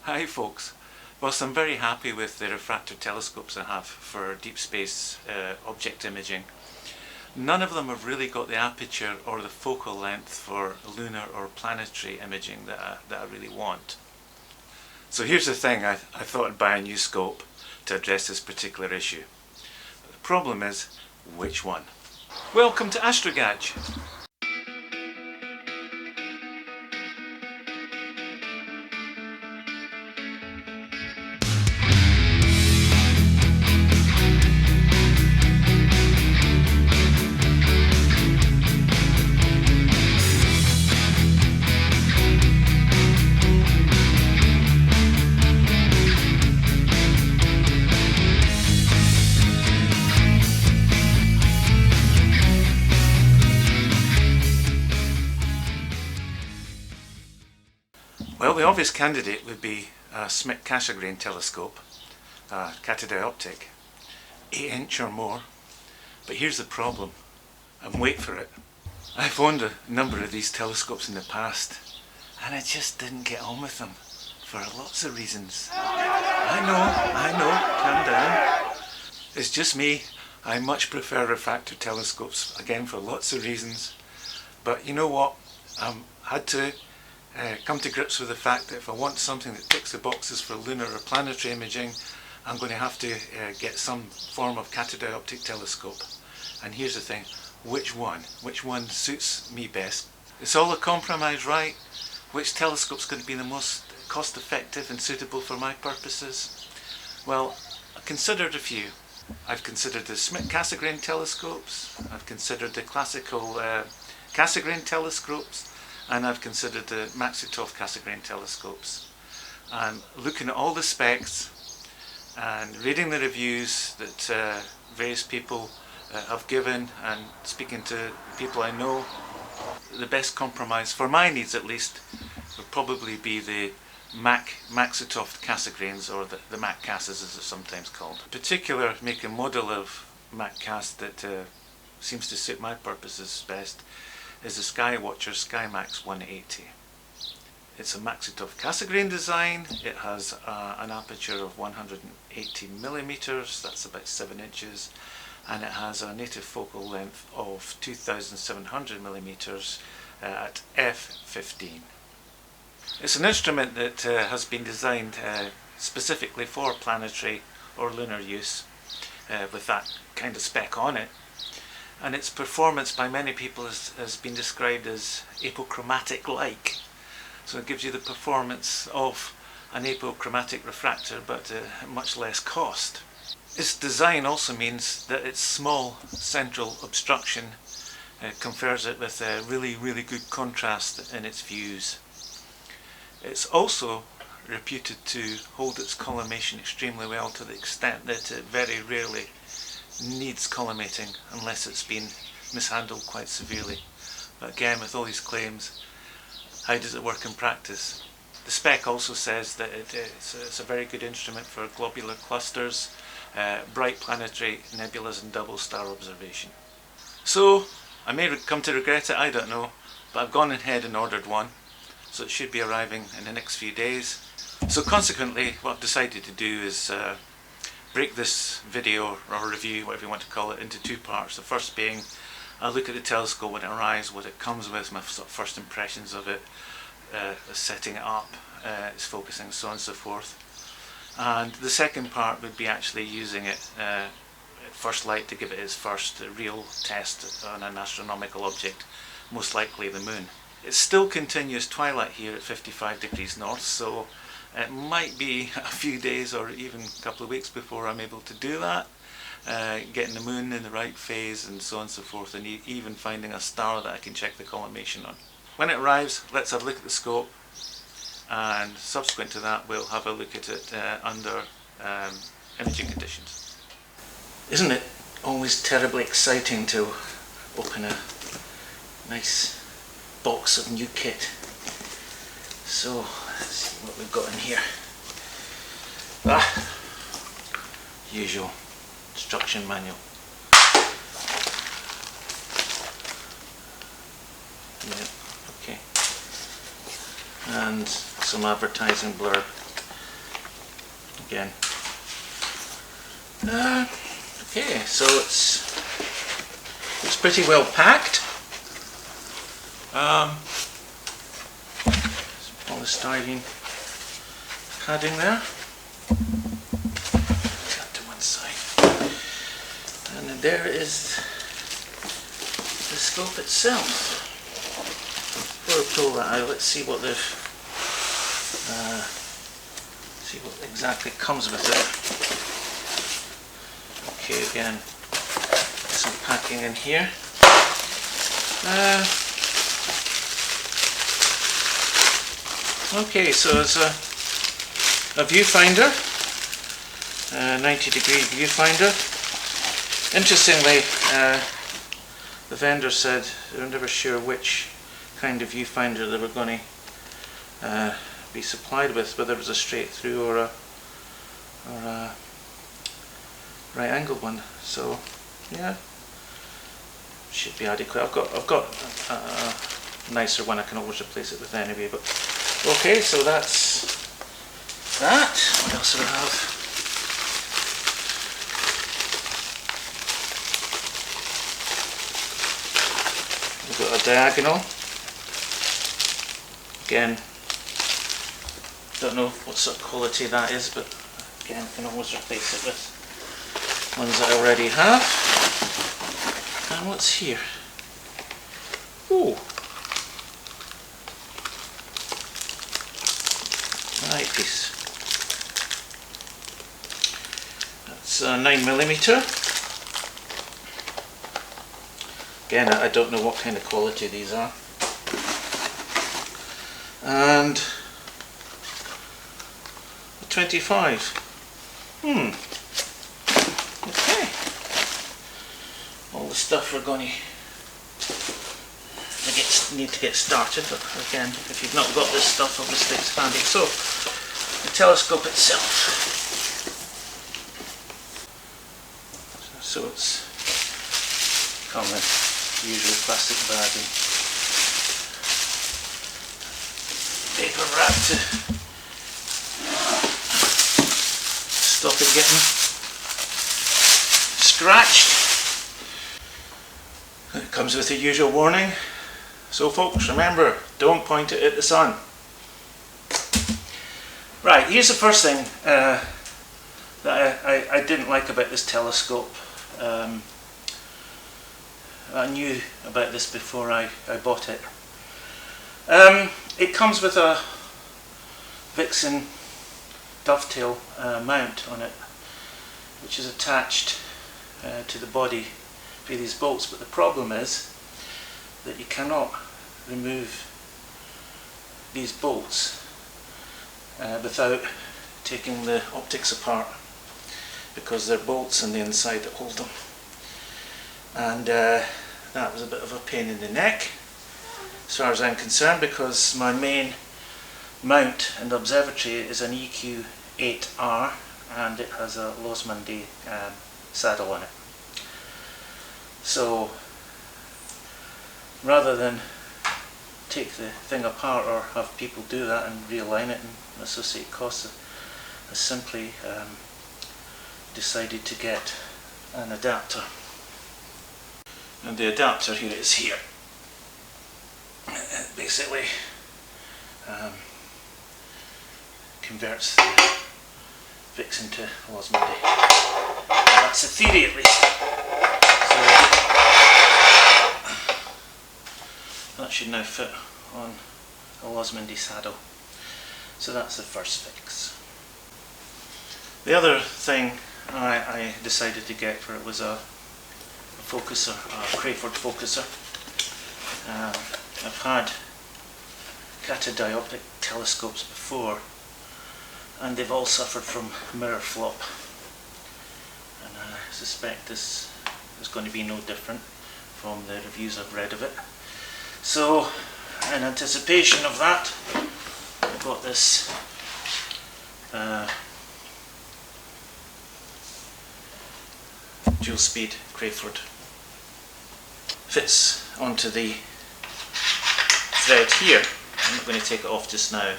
Hi folks. Whilst I'm very happy with the refractor telescopes I have for deep space object imaging, none of them have really got the aperture or the focal length for lunar or planetary imaging that I really want. So here's the thing, I thought I'd buy a new scope to address this particular issue. The problem is, which one? Welcome to Astrogadge! Well, the obvious candidate would be a Schmidt-Cassegrain telescope, catadioptric, 8-inch or more. But here's the problem, and wait for it. I've owned a number of these telescopes in the past, and I just didn't get on with them for lots of reasons. I know, calm down. It's just me. I much prefer refractor telescopes, again for lots of reasons. But you know what? I had to come to grips with the fact that if I want something that ticks the boxes for lunar or planetary imaging, I'm going to have to get some form of catadioptric telescope. And here's the thing, which one? Which one suits me best? It's all a compromise, right? Which telescope's going to be the most cost effective and suitable for my purposes? Well, I've considered a few. I've considered the Schmidt-Cassegrain telescopes, I've considered the classical Cassegrain telescopes, and I've considered the Cassegrain telescopes. And looking at all the specs and reading the reviews that various people have given and speaking to people I know, the best compromise, for my needs at least, would probably be the Cassegrains, or the Mac-Casses as they're sometimes called. A particular make and model of Mac-Cass that seems to suit my purposes best is the Skywatcher SKYMAX 180. It's a Cassegrain design. It has an aperture of 180 millimeters, that's about 7 inches, and it has a native focal length of 2700 millimeters at f/15. It's an instrument that has been designed specifically for planetary or lunar use with that kind of spec on it. And its performance by many people has been described as apochromatic-like. So it gives you the performance of an apochromatic refractor, but much less cost. Its design also means that its small central obstruction confers it with a really good contrast in its views. It's also reputed to hold its collimation extremely well, to the extent that it very rarely needs collimating unless it's been mishandled quite severely. But again, with all these claims, how does it work in practice? The spec also says that it's a very good instrument for globular clusters, bright planetary nebulas and double star observation. So I may come to regret it, I don't know, but I've gone ahead and ordered one, so it should be arriving in the next few days. So consequently, what I've decided to do is break this video or review, whatever you want to call it, into two parts. The first being I'll look at the telescope when it arrives, what it comes with, my sort of first impressions of it, setting it up, its focusing, so on and so forth. And the second part would be actually using it at first light to give it its first real test on an astronomical object, most likely the moon. It's still continuous twilight here at 55 degrees north, so it might be a few days or even a couple of weeks before I'm able to do that, getting the moon in the right phase and so on and so forth, and even finding a star that I can check the collimation on. When it arrives, let's have a look at the scope, and subsequent to that we'll have a look at it under imaging conditions. Isn't it always terribly exciting to open a nice box of new kit? So let's see what we've got in here. Usual instruction manual. Yeah, okay. And some advertising blurb. again. Okay, so it's pretty well packed. Polystyrene padding there. Put that to one side. And then there is the scope itself. Before I pull that out, let's see what see what exactly comes with it. Okay, again, some packing in here. Okay, so it's a viewfinder, 90-degree viewfinder. Interestingly, the vendor said they were never sure which kind of viewfinder they were going to be supplied with, whether it was a straight through or a right angled one. So yeah, should be adequate. I've got a nicer one I can always replace it with anyway. But okay, so that's that. What else do I have? We've got a diagonal. Again, don't know what sort of quality that is, but again, I can always replace it with ones that I already have. And what's here? Oh, an eyepiece. That's 9mm. Again, I don't know what kind of quality these are. And 25. Okay. All the stuff we're going to need to get started. But again, if you've not got this stuff, obviously it's handy. So, the telescope itself. So it's come in the usual plastic bag and paper wrap to stop it getting scratched. It comes with the usual warning. So folks, remember, don't point it at the sun. Right, here's the first thing that I didn't like about this telescope. I knew about this before I bought it. It comes with a Vixen dovetail mount on it, which is attached to the body via these bolts, but the problem is that you cannot remove these bolts without taking the optics apart, because they're bolts on the inside that hold them. And that was a bit of a pain in the neck as far as I'm concerned, because my main mount in the observatory is an EQ8R and it has a Losmandy saddle on it. So rather than take the thing apart or have people do that and realign it and associate costs, I simply decided to get an adapter. And the adapter here is here. It basically converts the Vixen to Losmandy. That's the theory at least. So that should now fit on a Losmandy saddle. So that's the first fix. The other thing I decided to get for it was a focuser, a crayford focuser. I've had catadioptric telescopes before and they've all suffered from mirror flop, and I suspect this is going to be no different from the reviews I've read of it. So in anticipation of that, I've got this dual speed crayford. Fits onto the thread here. I'm not going to take it off just now,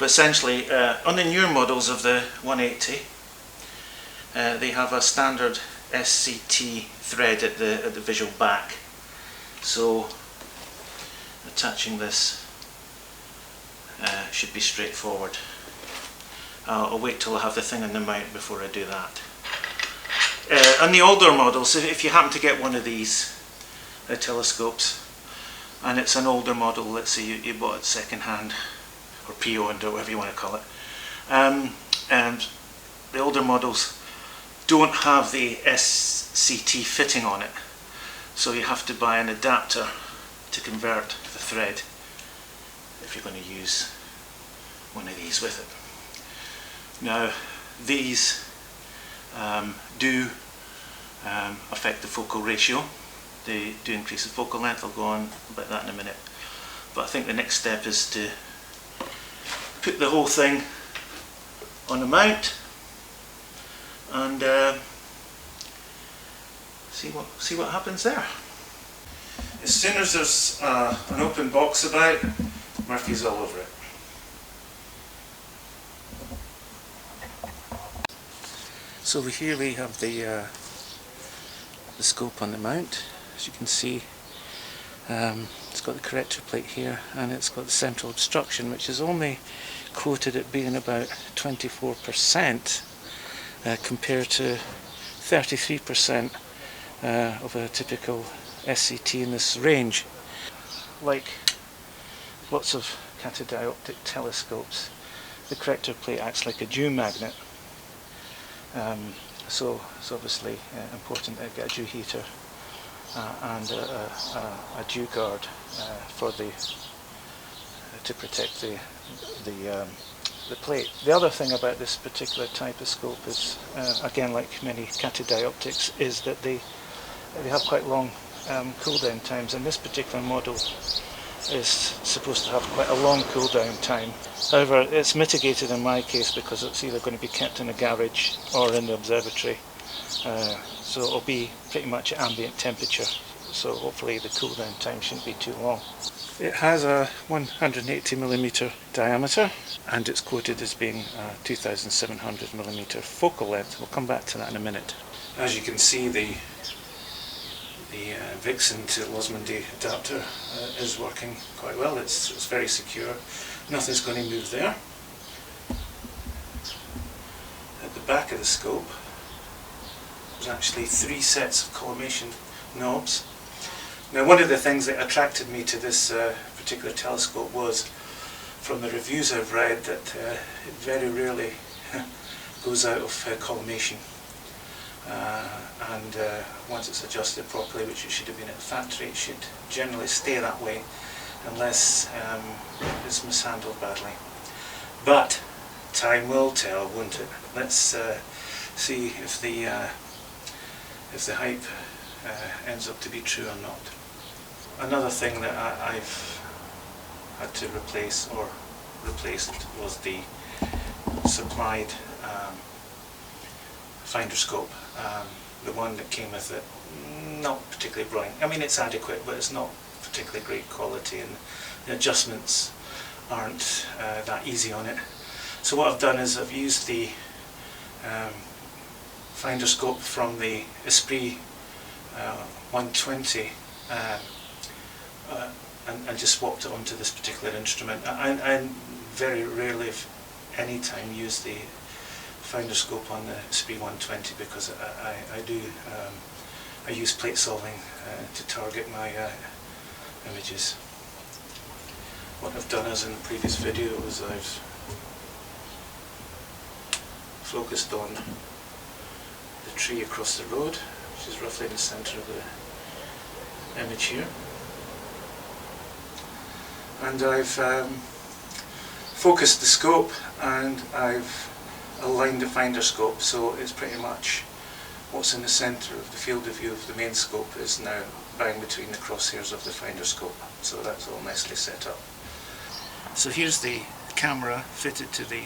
But essentially, on the newer models of the 180, they have a standard SCT thread at the visual back. So attaching this should be straightforward. I'll wait till I have the thing in the mount before I do that. On the older models, if you happen to get one of these telescopes, and it's an older model, let's say you bought it second hand, or pre-owned, or whatever you want to call it, and the older models don't have the SCT fitting on it, so you have to buy an adapter to convert the thread if you're going to use one of these with it. Now these do affect the focal ratio. They do increase the focal length. I'll go on about that in a minute. But I think the next step is to put the whole thing on a mount and see what happens there. As soon as there's an open box about, Murphy's all over it. So over here we have the scope on the mount. As you can see, it's got the corrector plate here, and it's got the central obstruction, which is only quoted at being about 24% compared to 33% of a typical SCT in this range. Like lots of catadioptric telescopes, the corrector plate acts like a dew magnet. So it's obviously important to get a dew heater and a dew guard to protect the plate. The other thing about this particular type of scope is, again, like many catadioptrics, is that they have quite long cool down times, and this particular model is supposed to have quite a long cool down time. However, it's mitigated in my case because it's either going to be kept in a garage or in the observatory, so it'll be pretty much at ambient temperature, so hopefully the cool down time shouldn't be too long. It has a 180mm diameter, and it's quoted as being 2700mm focal length. We'll come back to that in a minute. As you can see, the Vixen to Losmandy adapter is working quite well. It's very secure. Nothing's going to move there. At the back of the scope, there's actually 3 sets of collimation knobs. Now, one of the things that attracted me to this particular telescope was, from the reviews I've read, that it very rarely goes out of collimation. And once it's adjusted properly, which it should have been at the factory, it should generally stay that way unless it's mishandled badly. But time will tell, won't it? Let's see if the hype ends up to be true or not. Another thing that I've had to replaced was the supplied finder scope. The one that came with it, not particularly brilliant. I mean, it's adequate, but it's not particularly great quality, and the adjustments aren't that easy on it. So what I've done is I've used the finder scope from the Esprit 120 and just swapped it onto this particular instrument. I very rarely, if any time, use the finder scope on the Esprit 120 because I use plate solving to target my images. What I've done, as in the previous video, is I've focused on the tree across the road, which is roughly in the centre of the image here, and I've focused the scope, and I've aligned the finder scope so it's pretty much what's in the centre of the field of view of the main scope is now bang between the crosshairs of the finder scope, so that's all nicely set up. So here's the camera fitted to the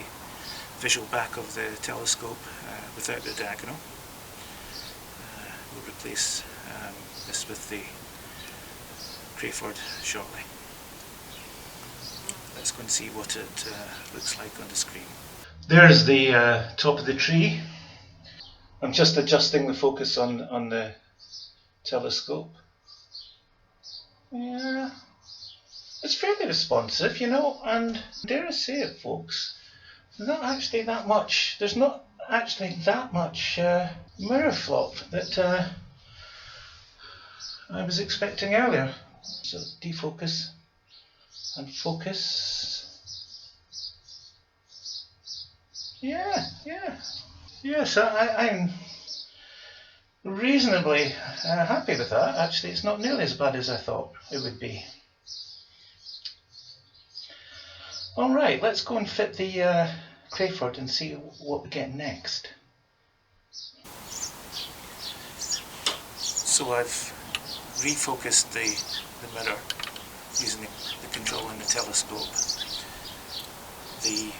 visual back of the telescope without the diagonal. We'll replace this with the crayford shortly. let's go and see what it looks like on the screen. There's the top of the tree. I'm just adjusting the focus on the telescope. Yeah, it's fairly responsive, you know, and dare I say it, folks, there's not actually that much mirror flop that I was expecting earlier. So defocus and focus. Yeah. Yes, I'm reasonably happy with that. Actually, it's not nearly as bad as I thought it would be. Alright, let's go and fit the crayford and see what we get next. So I've refocused the mirror using the control in the telescope. The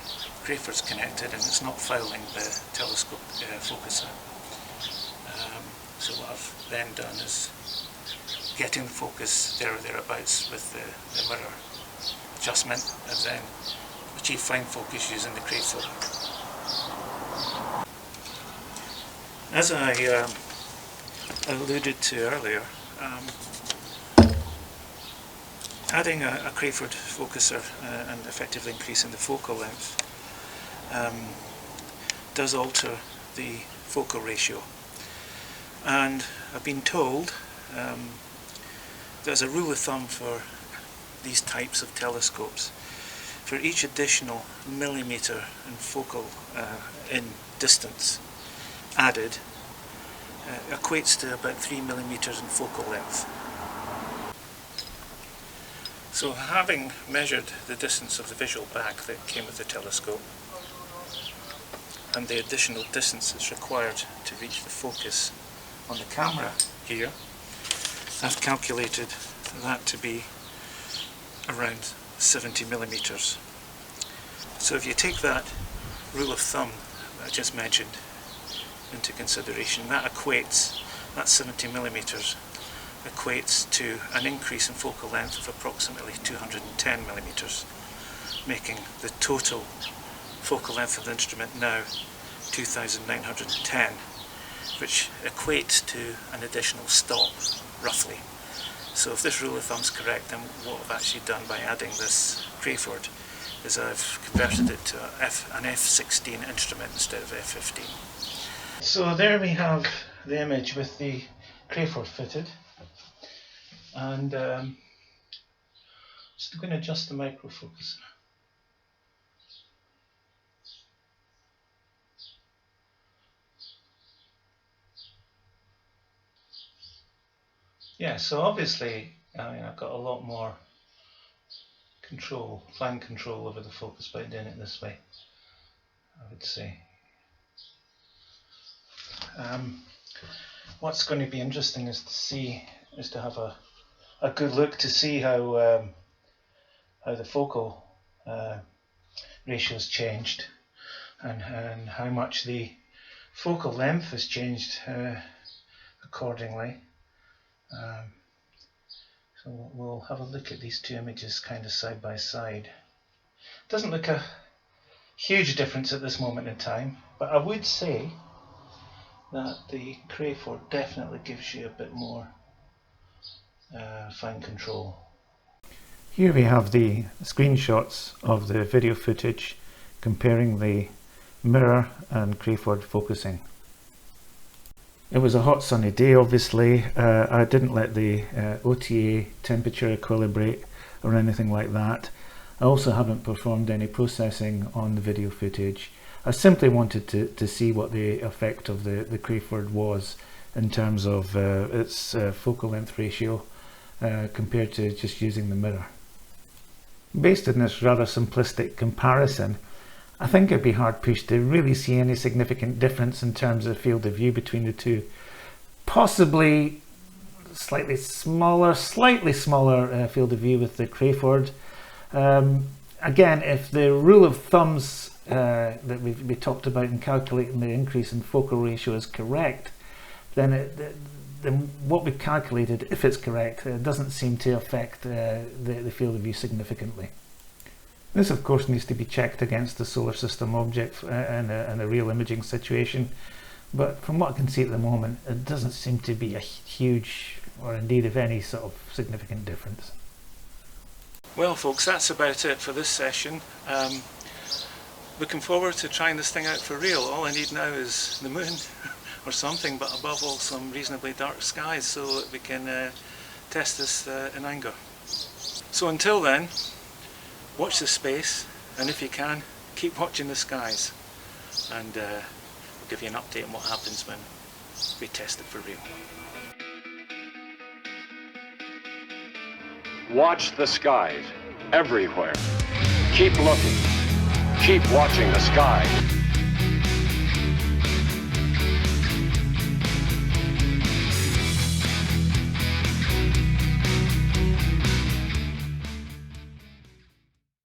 crayford's connected and it's not fouling the telescope focuser. So what I've then done is getting the focus there or thereabouts with the mirror adjustment, and then achieve fine focus using the crayford. As I alluded to earlier, adding a crayford focuser and effectively increasing the focal length does alter the focal ratio. And I've been told there's a rule of thumb for these types of telescopes. For each additional millimeter in focal in distance added equates to about 3 millimeters in focal length. So having measured the distance of the visual back that came with the telescope and the additional distance that's required to reach the focus on the camera here, I've calculated that to be around 70 millimeters. So if you take that rule of thumb that I just mentioned into consideration, that 70 millimeters equates to an increase in focal length of approximately 210 millimeters, making the total focal length of the instrument now 2910, which equates to an additional stop, roughly. So if this rule of thumb is correct, then what I've actually done by adding this crayford is I've converted it to an F16 instrument instead of F15. So there we have the image with the crayford fitted, and just going to adjust the microfocus. Yeah, so obviously, I've got a lot more fine control over the focus by doing it this way, I would say. What's going to be interesting is to have a good look to see how the focal ratio's changed and how much the focal length has changed accordingly. So we'll have a look at these two images kind of side by side. Doesn't look a huge difference at this moment in time, but I would say that the crayford definitely gives you a bit more fine control. Here we have the screenshots of the video footage comparing the mirror and crayford focusing. It was a hot sunny day, obviously. I didn't let the OTA temperature equilibrate or anything like that. I also haven't performed any processing on the video footage. I simply wanted to see what the effect of the crayford was in terms of its focal length ratio compared to just using the mirror. Based on this rather simplistic comparison, I think it'd be hard pushed to really see any significant difference in terms of field of view between the two. Possibly slightly smaller field of view with the crayford. Again, if the rule of thumbs that we talked about in calculating the increase in focal ratio is correct, then what we've calculated, if it's correct, doesn't seem to affect the field of view significantly. This of course needs to be checked against the solar system object in a real imaging situation, but from what I can see at the moment it doesn't seem to be a huge, or indeed if any, sort of significant difference. Well folks, that's about it for this session. Looking forward to trying this thing out for real. All I need now is the moon or something, but above all some reasonably dark skies so that we can test this in anger. So until then, watch the space, and if you can, keep watching the skies, and we'll give you an update on what happens when we test it for real. Watch the skies everywhere. Keep looking. Keep watching the skies.